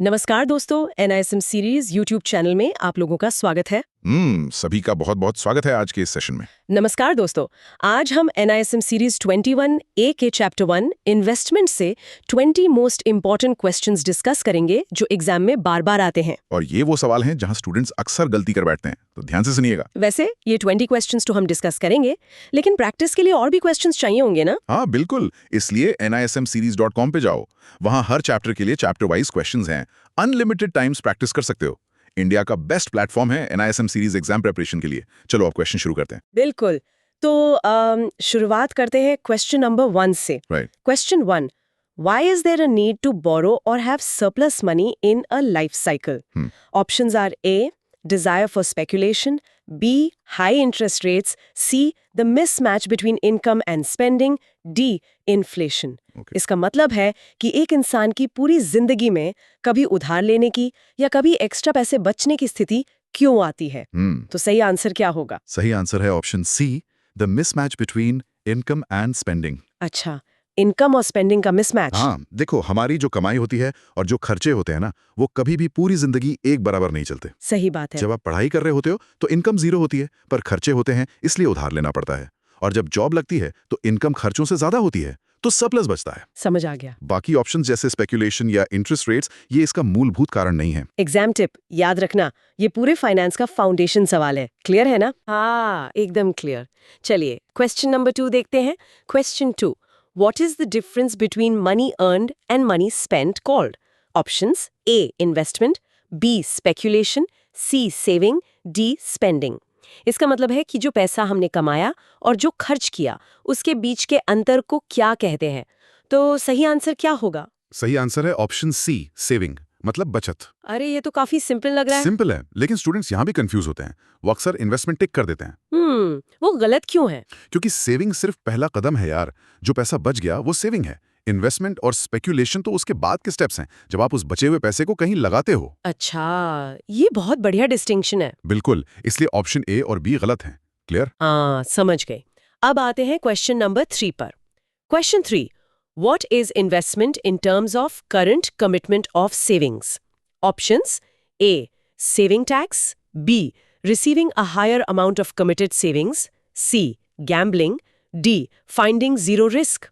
नमस्कार दोस्तों, NISM series YouTube channel में आप लोगों का स्वागत है। सभी का बहुत बहुत स्वागत है आज के इस सेशन में। नमस्कार दोस्तों, आज हम NISM सीरीज 21A के चैप्टर 1 इन्वेस्टमेंट से 20 मोस्ट इम्पॉर्टेंट क्वेश्चंस डिस्कस करेंगे जो एग्जाम में बार बार आते हैं। और ये वो सवाल हैं जहां स्टूडेंट्स अक्सर गलती कर बैठते हैं, तो ध्यान से सुनिएगा। वैसे ये 20 क्वेश्चंस तो हम डिस्कस करेंगे, लेकिन प्रैक्टिस के लिए और भी क्वेश्चंस चाहिए होंगे ना? हाँ बिल्कुल, इसलिए nismseries.com पे जाओ। वहां हर चैप्टर के लिए चैप्टर वाइज क्वेश्चंस हैं। अनलिमिटेड टाइम्स प्रैक्टिस कर सकते हो। इंडिया का बेस्ट प्लेटफॉर्म है NISM सीरीज एग्जाम प्रिपरेशन के लिए। चलो अब क्वेश्चन शुरू करते हैं। बिल्कुल। तो शुरुआत करते हैं क्वेश्चन नंबर 1 से। Right. Question 1. Why is there a need to borrow or have surplus money in a life cycle? Options are A. Desire for speculation, B. High interest rates, C. The mismatch between income and spending, D. Inflation. इसका मतलब है कि एक इंसान की पूरी जिंदगी में कभी उधार लेने की या कभी एक्स्ट्रा पैसे बचने की स्थिति क्यों आती है? तो सही आंसर क्या होगा? सही आंसर है option C, the mismatch between income and spending. अच्छा, इनकम और स्पेंडिंग का मिसमैच। हाँ, देखो हमारी जो कमाई होती है और जो खर्चे होते हैं ना, वो कभी भी पूरी जिंदगी एक बराबर नहीं चलते। सही बात है। जब आप पढ़ाई कर रहे होते हो तो इनकम जीरो होती है, पर खर्चे होते हैं इसलिए उधार लेना पड़ता है। और जब जॉब लगती है तो इनकम खर्चों से ज्यादा होती है, तो सरप्लस बचता है। समझ आ गया। बाकी ऑप्शंस जैसे स्पेकुलेशन या इंटरेस्ट रेट्स ये इसका मूलभूत कारण नहीं है। एग्जाम टिप याद रखना, ये पूरे फाइनेंस का फाउंडेशन सवाल है। क्लियर है ना? हाँ, एकदम क्लियर। चलिए क्वेश्चन नंबर 2 देखते हैं। Question 2. What is the difference between money earned and money spent called? Options: A. Investment, B. Speculation, C. Saving, D. Spending. इसका मतलब है कि जो पैसा हमने कमाया और जो खर्च किया उसके बीच के अंतर को क्या कहते हैं? तो सही आंसर क्या होगा? सही आंसर है ऑप्शन सी, सेविंग, मतलब बचत। अरे ये तो काफी सिंपल लग रहा है। सिंपल है, लेकिन स्टूडेंट्स यहाँ भी कंफ्यूज होते हैं। वो अक्सर इन्वेस्टमेंट टिक कर देते हैं। वो गलत क्यों है? क्योंकि सेविंग सिर्फ पहला कदम है यार। जो पैसा बच गया वो सेविंग है। इन्वेस्टमेंट और स्पेक्यूलेशन तो उसके बाद के स्टेप्स हैं, जब आप उस बचे हुए पैसे को कहीं लगाते हो। अच्छा, ये बहुत बढ़िया डिस्टिंक्शन है। बिल्कुल, इसलिए ऑप्शन ए और बी गलत हैं। क्लियर? हाँ, समझ गए। अब आते हैं क्वेश्चन नंबर 3 पर। Question 3. What is investment in terms of current commitment of savings? Options: A. Saving tax, B. Receiving a higher amount of committed savings, C. Gambling, D. Finding zero risk.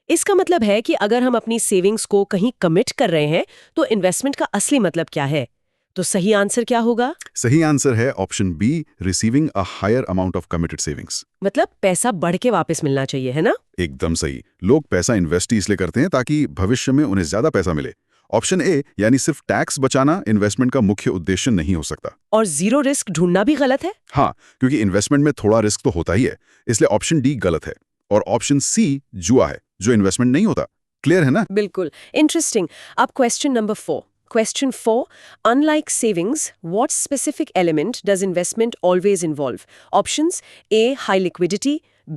इसका मतलब है कि अगर हम अपनी savings को कहीं कमिट कर रहे हैं तो इन्वेस्टमेंट का असली मतलब क्या है? तो सही आंसर क्या होगा? सही आंसर है option B, receiving a higher amount of committed savings. मतलब पैसा बढ़ के वापस मिलना चाहिए, है ना? एकदम सही। लोग पैसा इन्वेस्ट इसलिए करते हैं ताकि भविष्य में उन्हें ज्यादा पैसा मिले। ऑप्शन ए यानी सिर्फ टैक्स बचाना इन्वेस्टमेंट का मुख्य उद्देश्य नहीं हो सकता। और जीरो रिस्क ढूंढना भी गलत है? हाँ, क्योंकि इन्वेस्टमेंट में थोड़ा रिस्क तो होता ही है, इसलिए ऑप्शन डी गलत है। और ऑप्शन सी जुआ है, जो इन्वेस्टमेंट नहीं होता। क्लियर है ना? बिल्कुल। इंटरेस्टिंग। अब question number 4. Question 4. Unlike savings, what specific element does investment always involve? Options: A. High liquidity,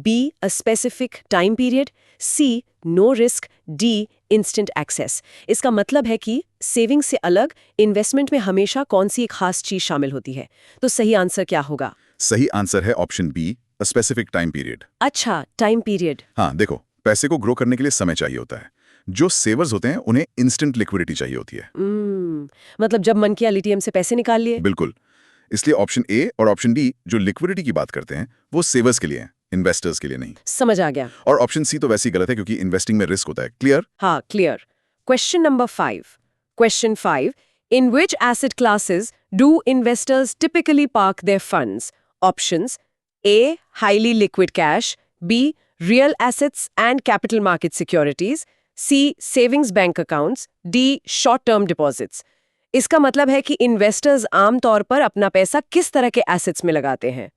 B. A specific time period, C. No risk, D. Instant access. इसका मतलब है कि सेविंग से अलग इन्वेस्टमेंट में हमेशा कौन सी एक खास चीज शामिल होती है? तो सही आंसर क्या होगा? सही आंसर है option B, a specific time period. अच्छा, टाइम पीरियड। हाँ देखो, पैसे को ग्रो करने के लिए समय चाहिए होता है। जो सेवर्स होते हैं उन्हें इंस्टेंट लिक्विडिटी चाहिए होती है। मतलब जब मन किया एटीएम से पैसे निकाल लिए। बिल्कुल, इसलिए ऑप्शन ए और ऑप्शन डी जो लिक्विडिटी की बात करते हैं वो सेवर्स के लिए हैं, इन्वेस्टर्स के लिए नहीं। समझ आ गया। और ऑप्शन सी तो वैसे ही गलत है क्योंकि इन्वेस्टिंग में रिस्क होता है। क्लियर? हाँ, clear. Question number 5. Question 5. In which asset classes do investors typically park their funds? Options: A. Highly liquid cash, B. Real assets and capital market securities, C. Savings bank accounts, D. Short-term deposits. इसका मतलब है कि investors आमतौर पर अपना पैसा किस तरह के एसेट्स में लगाते हैं?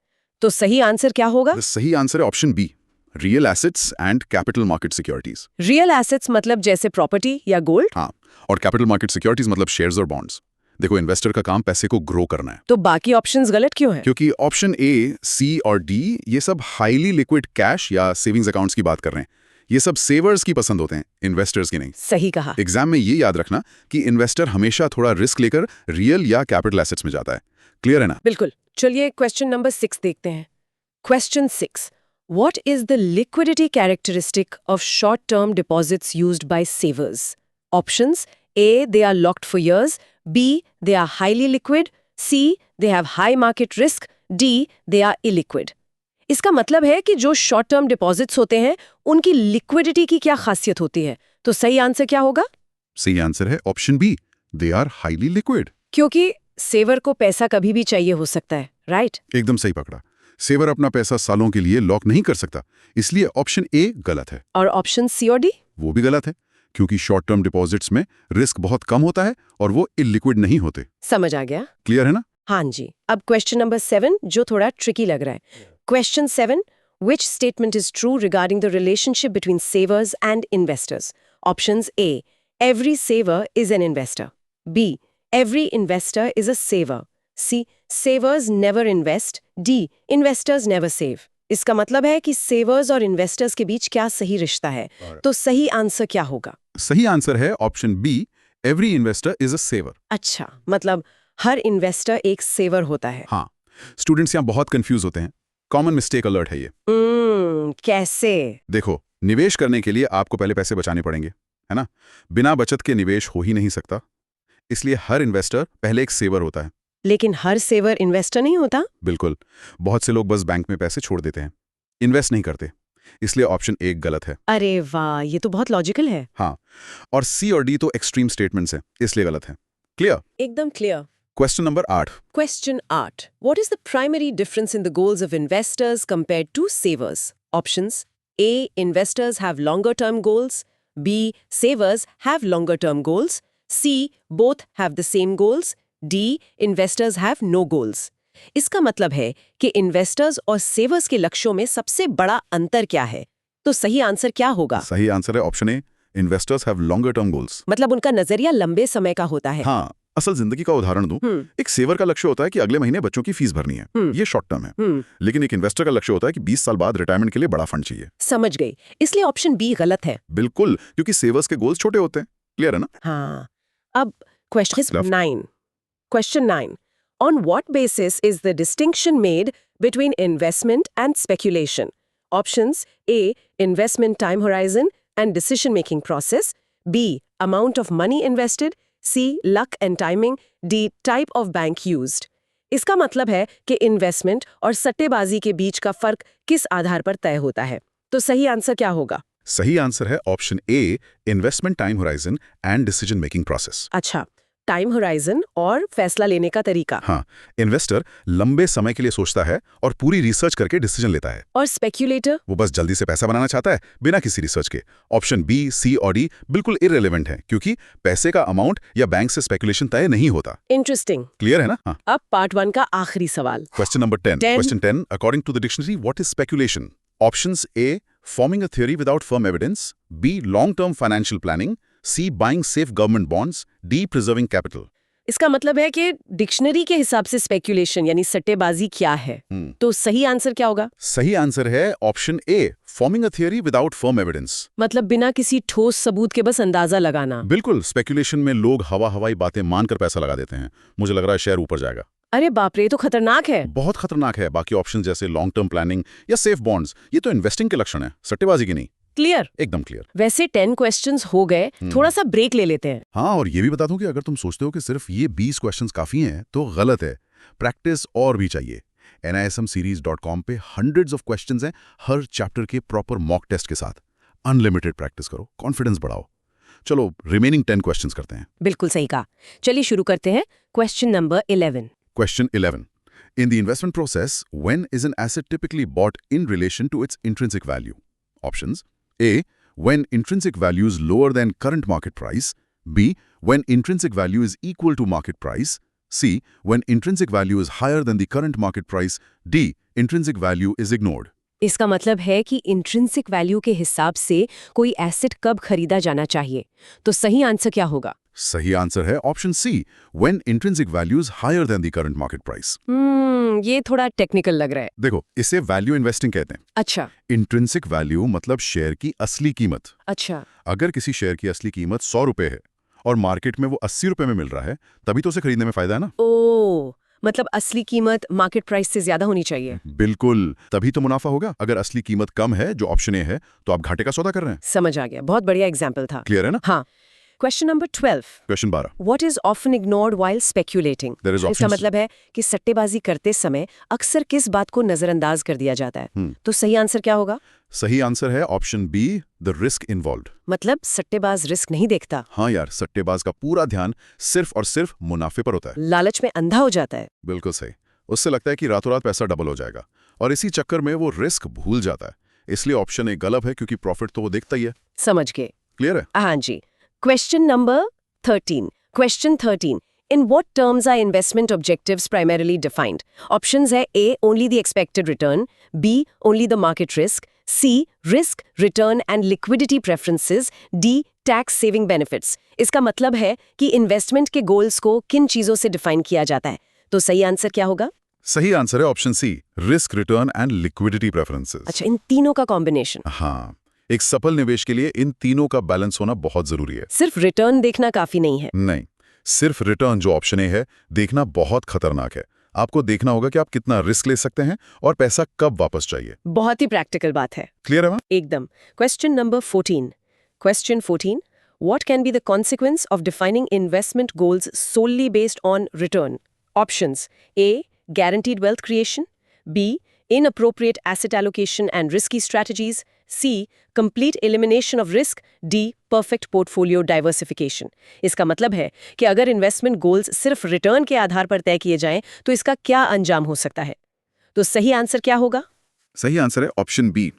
तो सही आंसर क्या होगा? सही आंसर है option B, real assets and capital market securities. Real assets मतलब जैसे प्रॉपर्टी या गोल्ड? हाँ, और कैपिटल मार्केट सिक्योरिटीज मतलब शेयर्स और बॉन्ड्स। देखो, इन्वेस्टर का काम पैसे को ग्रो करना है। तो बाकी ऑप्शंस गलत क्यों हैं? क्योंकि ऑप्शन ए, सी और डी ये सब हाईली लिक्विड कैश या सेविंग्स अकाउंट्स की बात कर रहे हैं। ये सब सेवर्स की पसंद होते हैं, इन्वेस्टर्स की नहीं। सही कहा। एग्जाम में ये याद रखना कि इन्वेस्टर हमेशा थोड़ा रिस्क लेकर रियल या कैपिटल एसेट्स में जाता है। क्लियर है ना? बिल्कुल। चलिए क्वेश्चन नंबर 6 देखते हैं। Question 6. What is the liquidity characteristic of short-term deposits used by savers? Options: A, they are locked for years. B, they are highly liquid. C, they have high market risk. D, they are illiquid. इसका मतलब है कि जो short term deposits होते हैं उनकी liquidity की क्या खासियत होती है। तो सही आंसर क्या होगा? सही आंसर है option B, they are highly liquid. क्योंकि सेवर को पैसा कभी भी चाहिए हो सकता है, राइट? एकदम सही पकड़ा। सेवर अपना पैसा सालों के लिए लॉक नहीं कर सकता, इसलिए ऑप्शन ए गलत है। और ऑप्शन सी और डी? वो भी गलत है, क्योंकि शॉर्ट टर्म डिपॉजिट्स में रिस्क बहुत कम होता है और वो इलिक्विड नहीं होते। समझ आ गया। क्लियर है ना? हाँ जी। अब क्वेश्चन नंबर 7 जो थोड़ा ट्रिकी लग रहा है। Question 7, which statement is true regarding the relationship between savers and investors? Options A, every saver is an investor. B, every investor is a saver. C, savers never invest. D, investors never save. इसका मतलब है कि सेवर्स और investors के बीच क्या सही रिश्ता है। तो सही आंसर क्या होगा? सही आंसर है option B, every investor is a saver. अच्छा, मतलब हर इन्वेस्टर एक सेवर होता है। हाँ, स्टूडेंट्स यहाँ बहुत कंफ्यूज होते हैं। कॉमन मिस्टेक अलर्ट है ये। कैसे? देखो, निवेश करने के लिए आपको पहले पैसे बचाने पड़ेंगे, है ना? बिना बचत के निवेश हो ही नहीं सकता, इसलिए हर इन्वेस्टर पहले एक सेवर होता है। लेकिन हर सेवर इन्वेस्टर नहीं होता? बिल्कुल, बहुत से लोग बस बैंक में पैसे छोड़ देते हैं, इन्वेस्ट नहीं करते, इसलिए ऑप्शन ए गलत है। अरे वाह, ये तो बहुत लॉजिकल है। हाँ, और सी और डी तो एक्सट्रीम स्टेटमेंट्स हैं, इसलिए गलत है। क्लियर? एकदम clear. Question number 8। Question 8. What is the primary difference in the goals of investors compared to savers? Options: A, investors have longer term goals. B, savers have longer term goals. C, both have the same goals. D, investors have no goals. इसका मतलब है कि investors और सेवर्स के लक्ष्यों में सबसे बड़ा अंतर क्या है? तो सही आंसर क्या होगा? सही आंसर है option A, investors have longer term goals. मतलब उनका नजरिया लंबे समय का होता है। हाँ, असल जिंदगी का उदाहरण दूं, एक सेवर का लक्ष्य होता है कि अगले महीने बच्चों की फीस भरनी है, ये शॉर्ट टर्म है। लेकिन एक इन्वेस्टर का लक्ष्य होता है कि 20 साल बाद रिटायरमेंट के लिए बड़ा फंड चाहिए। समझ गई। इसलिए ऑप्शन बी गलत है। बिल्कुल, क्योंकि सेवर्स के गोल्स छोटे होते हैं। क्लियर है ना? हाँ। अब question 9. Question 9. On what basis is the distinction made between investment and speculation? Options: A, investment time horizon and decision-making process. B, amount of money invested. C, luck and timing. D, type of bank used. इसका मतलब है कि investment और सट्टेबाजी के बीच का फर्क किस आधार पर तय होता है। तो सही आंसर क्या होगा? सही आंसर है option A, investment time horizon and decision making process. अच्छा, टाइम होराइजन और फैसला लेने का तरीका। हाँ, इन्वेस्टर लंबे समय के लिए सोचता है और पूरी रिसर्च करके डिसीजन लेता है। और स्पेक्यूलेटर? वो बस जल्दी से पैसा बनाना चाहता है बिना किसी रिसर्च के। ऑप्शन बी, सी और डी बिल्कुल इररिलेवेंट है, क्योंकि पैसे का अमाउंट या बैंक से स्पेकुलेशन तय नहीं होता। इंटरेस्टिंग। क्लियर है ना? हाँ। अब पार्ट 1 का आखिरी सवाल। Question number 10। Question 10, according to the dictionary, what is speculation? Options A, forming a theory without firm evidence. B, long-term financial planning. C, buying safe government bonds. D, preserving capital. इसका मतलब है कि dictionary के हिसाब से speculation यानी सट्टेबाजी क्या है। तो सही आंसर क्या होगा? सही आंसर है option A, forming a theory without firm evidence. मतलब बिना किसी ठोस सबूत के बस अंदाजा लगाना। बिल्कुल, स्पेकुलेशन में लोग हवाई बातें मानकर पैसा लगा देते हैं। मुझे लग रहा है शेयर ऊपर जाएगा। अरे बाप रे, ये तो खतरनाक है। बहुत खतरनाक है। बाकी ऑप्शन जैसे लॉन्ग टर्म प्लानिंग या सेफ बॉन्ड्स, ये तो इन्वेस्टिंग के लक्षण है, सट्टेबाजी की नहीं। क्लियर? एकदम क्लियर। वैसे 10 क्वेश्चंस हो गए, थोड़ा सा ब्रेक ले लेते हैं। हाँ, और ये भी बता दूं कि अगर तुम सोचते हो कि सिर्फ ये 20 क्वेश्चंस काफी हैं, तो गलत है। प्रैक्टिस और भी चाहिए। nismseries.com पे hundreds of questions हैं, हर चैप्टर के प्रॉपर मॉक टेस्ट के साथ। अनलिमिटेड प्रैक्टिस करो, कॉन्फिडेंस बढ़ाओ। चलो, रिमेनिंग 10 क्वेश्चंस करते हैं। बिल्कुल सही कहा। चलिए शुरू करते हैं। Question number 11। Question 11. In the investment process, when is an asset typically bought in relation to its intrinsic value? Options: A, when intrinsic value is lower than current market price. B, when intrinsic value is equal to market price. C, when intrinsic value is higher than the current market price. D, intrinsic value is ignored. इसका मतलब है कि intrinsic value के हिसाब से कोई asset कब खरीदा जाना चाहिए। तो सही आंसर क्या होगा? सही आंसर है option C, when intrinsic value is higher than the current market price. ये थोड़ा टेक्निकल लग रहा है। देखो, इसे वैल्यू इन्वेस्टिंग कहते हैं। अच्छा। इंट्रिंसिक वैल्यू मतलब शेयर की असली कीमत। अच्छा। अगर किसी शेयर की असली कीमत 100 रुपए है और मार्केट में वो 80 रुपए में मिल रहा है, तभी तो उसे खरीदने में फायदा है ना। ओह, मतलब असली कीमत मार्केट प्राइस से ज्यादा होनी चाहिए। बिल्कुल, तभी तो मुनाफा होगा। अगर असली कीमत कम है, जो ऑप्शन ए है, तो आप घाटे का सौदा कर रहे हैं। समझ आ गया, बहुत बढ़िया एग्जाम्पल था। क्लियर है ना? हाँ। Question number 12. Question 12 What is often ignored while speculating? There is इसका options. मतलब है कि सट्टेबाजी करते समय अक्सर किस बात को नजरअंदाज कर दिया जाता है. तो सही आंसर क्या होगा? सही आंसर है option B, the risk involved. मतलब सट्टेबाज रिस्क नहीं देखता, हाँ यार, सट्टेबाज का पूरा ध्यान सिर्फ और सिर्फ मुनाफे पर होता है। लालच में अंधा हो जाता है. बिल्कुल सही। उससे लगता है कि रातों रात पैसा डबल हो जाएगा और इसी चक्कर में वो रिस्क भूल जाता है। इसलिए ऑप्शन ए गलत है, क्योंकि प्रॉफिट तो वो देखता ही है। समझ गए? क्लियर है? हाँ जी. Question number 13. Question 13. In what terms are investment objectives primarily defined? Options है A. Only the expected return, B. Only the market risk, C. Risk, return and liquidity preferences, D. Tax saving benefits. इसका मतलब है कि investment के goals को किन चीजों से डिफाइन किया जाता है. तो सही आंसर क्या होगा? सही आंसर है option C, risk, return and liquidity preferences. अच्छा, इन तीनों का कॉम्बिनेशन. हाँ, एक सफल निवेश के लिए इन तीनों का बैलेंस होना बहुत जरूरी है। सिर्फ रिटर्न देखना काफी नहीं है. नहीं, सिर्फ रिटर्न जो ऑप्शन ए है देखना बहुत खतरनाक है। आपको देखना होगा कि आप कितना रिस्क ले सकते हैं और पैसा कब वापस चाहिए। बहुत ही प्रैक्टिकल बात है. क्लियर है मैम? एकदम. Question number 14. Question 14. What can be the consequence of defining investment goals solely based on return? Options: A. Guaranteed wealth creation, B. Inappropriate asset allocation and risky strategies, C. Complete elimination of risk, D. Perfect portfolio diversification. इसका मतलब है कि अगर investment goals सिर्फ return के आधार पर तय किए जाएं तो इसका क्या अंजाम हो सकता है. तो सही आंसर क्या होगा? सही आंसर है option B,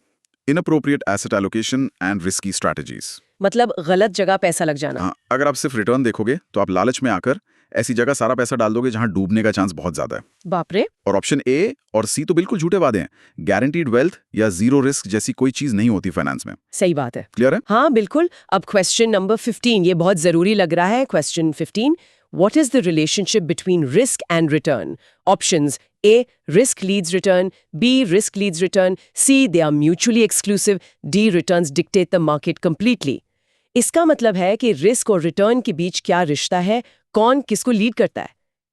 inappropriate asset allocation and risky strategies. मतलब गलत जगह पैसा लग जाना. हाँ, अगर आप सिर्फ रिटर्न देखोगे तो आप लालच में आकर ऐसी जगह सारा पैसा डाल दोगे जहां डूबने का चांस बहुत ज्यादा है। बाप रे. और ऑप्शन ए और सी तो बिल्कुल झूठे वादे हैं। गारंटीड वेल्थ या जीरो रिस्क जैसी कोई चीज नहीं होती फाइनेंस में। सही बात है. क्लियर है? हाँ बिल्कुल. अब क्वेश्चन नंबर 15, ये बहुत जरूरी लग रहा है. Question 15. What is the relationship between risk and return? Options: A. Risk leads return, B. Risk leads return, C. They are mutually exclusive, D. Returns dictate the market completely. इसका मतलब है कि रिस्क और रिटर्न के बीच क्या रिश्ता है, कौन किसको लीड करता है.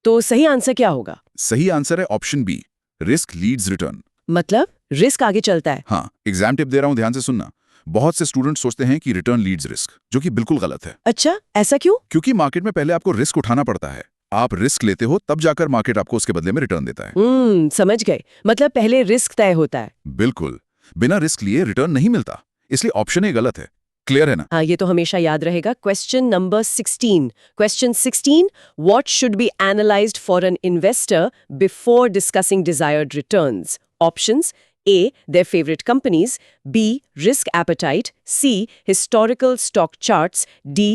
तो सही आंसर क्या होगा? सही आंसर है option B, risk leads return. मतलब रिस्क आगे चलता है. हाँ, एग्जाम टिप दे रहा हूं, ध्यान से सुनना। बहुत से स्टूडेंट सोचते हैं कि रिटर्न लीड्स रिस्क, जो कि बिल्कुल गलत है। अच्छा, ऐसा क्यों? क्योंकि मार्केट में पहले आपको रिस्क उठाना पड़ता है। आप रिस्क लेते हो तब जाकर मार्केट आपको उसके बदले में रिटर्न देता है। समझ गए. मतलब पहले रिस्क तय होता है. बिल्कुल, बिना रिस्क लिए रिटर्न नहीं मिलता, इसलिए ऑप्शन ए गलत है। क्लियर है ना? हाँ, ये तो हमेशा याद रहेगा. Question number 16. Question 16. What should be analyzed for an investor before discussing desired returns? Options: A. Their favorite companies, B. Risk appetite, C. Historical stock charts, D.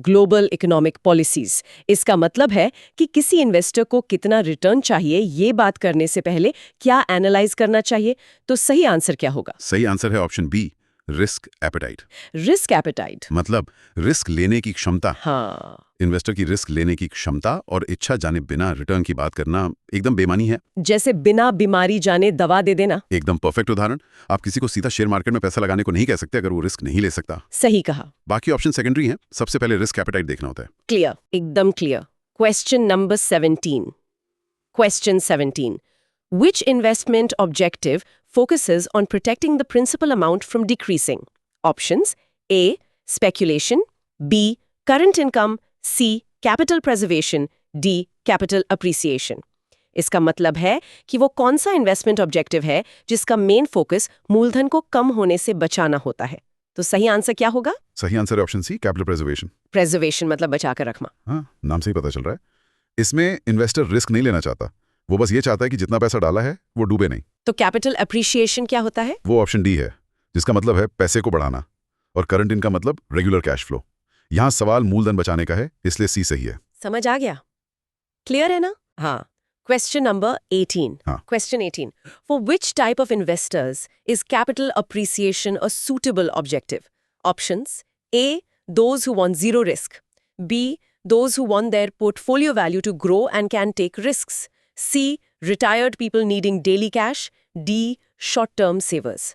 Global economic policies. इसका मतलब है कि किसी इन्वेस्टर को कितना return चाहिए, ये बात करने से पहले क्या एनालाइज करना चाहिए. तो सही आंसर क्या होगा? सही आंसर है option B, risk appetite. Risk appetite मतलब रिस्क लेने की क्षमता। हाँ. इन्वेस्टर की रिस्क लेने की क्षमता और इच्छा जाने बिना रिटर्न की बात करना एकदम बेमानी है। जैसे बिना बीमारी जाने दवा दे देना. एकदम परफेक्ट उदाहरण। आप किसी को सीधा शेयर मार्केट में पैसा लगाने को नहीं कह सकते अगर वो रिस्क नहीं ले सकता। सही कहा. बाकी ऑप्शन सेकेंडरी हैं, सबसे पहले रिस्क एपेटाइट देखना होता है। क्लियर, एकदम clear. Question number 17. Question 17. Which investment objective focuses on protecting the principal amount from decreasing? Options: A. Speculation, B. Current income, C. Capital preservation, D. Capital appreciation. इसका मतलब है कि वो कौन सा इन्वेस्टमेंट ऑब्जेक्टिव है जिसका मेन फोकस मूलधन को कम होने से बचाना होता है. तो सही आंसर क्या होगा? सही आंसर है option C, capital preservation. Preservation मतलब बचा कर रखना. हाँ, नाम से ही पता चल रहा है। इसमें इन्वेस्टर रिस्क नहीं लेना चाहता, वो बस ये चाहता है कि जितना पैसा डाला है वो डूबे नहीं। तो कैपिटल अप्रिशिएशन क्या होता है? वो ऑप्शन डी है, जिसका मतलब है पैसे को बढ़ाना, और करंट इनकम मतलब रेगुलर कैश फ्लो। यहाँ सवाल मूलधन बचाने का है, इसलिए सी सही है। समझ आ गया? क्लियर है ना? हाँ. Question number 18. हाँ. Question 18. For which type of investors is capital appreciation a suitable objective? Options: A. Those who want zero risk. B. Those who want their portfolio value to grow and can take risks. C. Retired people needing daily cash. D. Short-term savers.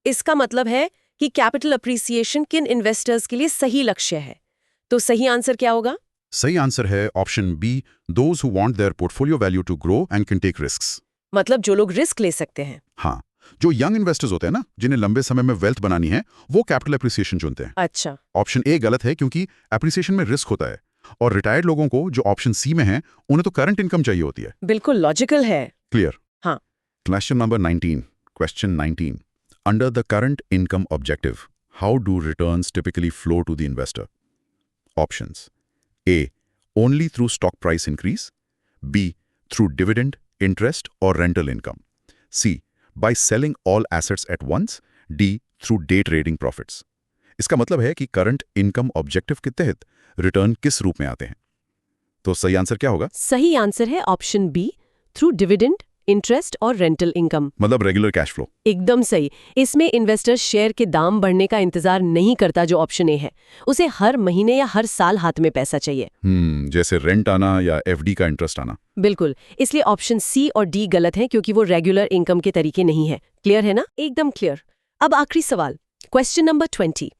इसका मतलब है कि capital appreciation किन investors के लिए सही लक्ष्य है. तो सही आंसर क्या होगा? सही आंसर है option B, those who want their portfolio value to grow and can take risks. मतलब जो लोग रिस्क ले सकते हैं. हाँ, जो यंग इन्वेस्टर्स होते हैं ना, जिन्हें लंबे समय में वेल्थ बनानी है, वो कैपिटल एप्रिसिएशन चुनते हैं। अच्छा। ऑप्शन ए गलत है क्योंकि एप्रिसिएशन में रिस्क होता है, और रिटायर्ड लोगों को जो ऑप्शन सी में है उन्हें तो करंट इनकम चाहिए होती है। बिल्कुल लॉजिकल है। क्लियर? हाँ। Question number 19। Question 19। Under the current income objective, how do returns typically flow to the investor? Options: A, only through stock price increase, B, through dividend, interest और rental income, C, by selling all assets at once, D, through day trading profits. इसका मतलब है कि current income objective के तहत return किस रूप में आते हैं। तो सही आंसर क्या होगा? सही आंसर है option B, through dividend, interest और रेंटल इनकम। मतलब रेगुलर कैश फ्लो। एकदम सही। इसमें इन्वेस्टर शेयर के दाम बढ़ने का इंतजार नहीं करता जो ऑप्शन ए है। उसे हर महीने या हर साल हाथ में पैसा चाहिए। जैसे रेंट आना या एफडी का इंटरेस्ट आना। बिल्कुल। इसलिए ऑप्शन सी और डी गलत हैं क्योंकि वो रेगुलर इनकम के तरीके नहीं है। क्लियर है ना? एकदम क्लियर। अब आखिरी सवाल, question number 20।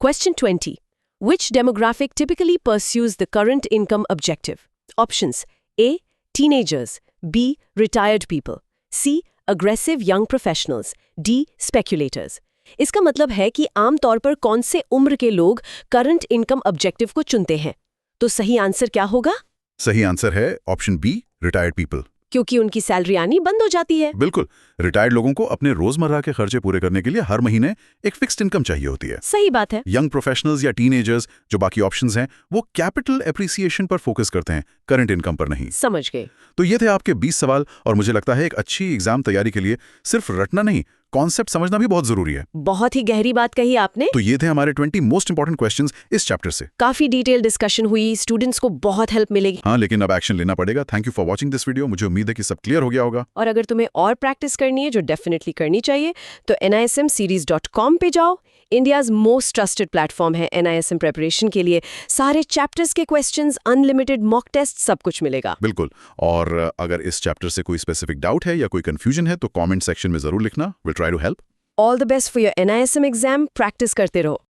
Question 20, which demographic typically pursues the current income objective? Options: A, teenagers, B, retired people, C, aggressive young professionals, D, speculators. इसका मतलब है कि आमतौर पर कौन से उम्र के लोग करंट इनकम ऑब्जेक्टिव को चुनते हैं। तो सही आंसर क्या होगा? सही आंसर है ऑप्शन बी, रिटायर्ड पीपल। क्योंकि उनकी सैलरी आनी बंद हो जाती है। बिल्कुल। रिटायर्ड लोगों को अपने रोजमर्रा के खर्चे पूरे करने के लिए हर महीने एक फिक्स्ड इनकम चाहिए होती है। सही बात है। यंग प्रोफेशनल्स या टीनेजर्स, जो बाकी ऑप्शंस हैं, वो कैपिटल एप्रिसिएशन पर फोकस करते हैं, करंट इनकम पर नहीं। समझ गए। तो ये थे आपके 20 सवाल, और मुझे लगता है एक अच्छी एग्जाम तैयारी के लिए सिर्फ रटना नहीं, कॉन्सेप्ट समझना भी बहुत जरूरी है। बहुत ही गहरी बात कही आपने। तो ये थे हमारे 20 मोस्ट इंपॉर्टेंट क्वेश्चंस इस चैप्टर से। काफी डिटेल डिस्कशन हुई, स्टूडेंट्स को बहुत हेल्प मिलेगी। हाँ, लेकिन अब एक्शन लेना पड़ेगा। Thank you for watching this video. मुझे उम्मीद है कि सब क्लियर हो गया होगा। और अगर तुम्हें और प्रैक्टिस करनी है, जो डेफिनेटली करनी चाहिए, तो nismseries.com पे जाओ। इंडियाज मोस्ट ट्रस्टेड प्लेटफॉर्म है NISM प्रिपरेशन के लिए। सारे चैप्टर्स के क्वेश्चंस, अनलिमिटेड मॉक टेस्ट, सब कुछ मिलेगा। बिल्कुल। और अगर इस चैप्टर से कोई स्पेसिफिक डाउट है या कोई कंफ्यूजन है तो कमेंट सेक्शन में जरूर लिखना। Will try to help. All the best for your NISM exam. Practice करते रहो।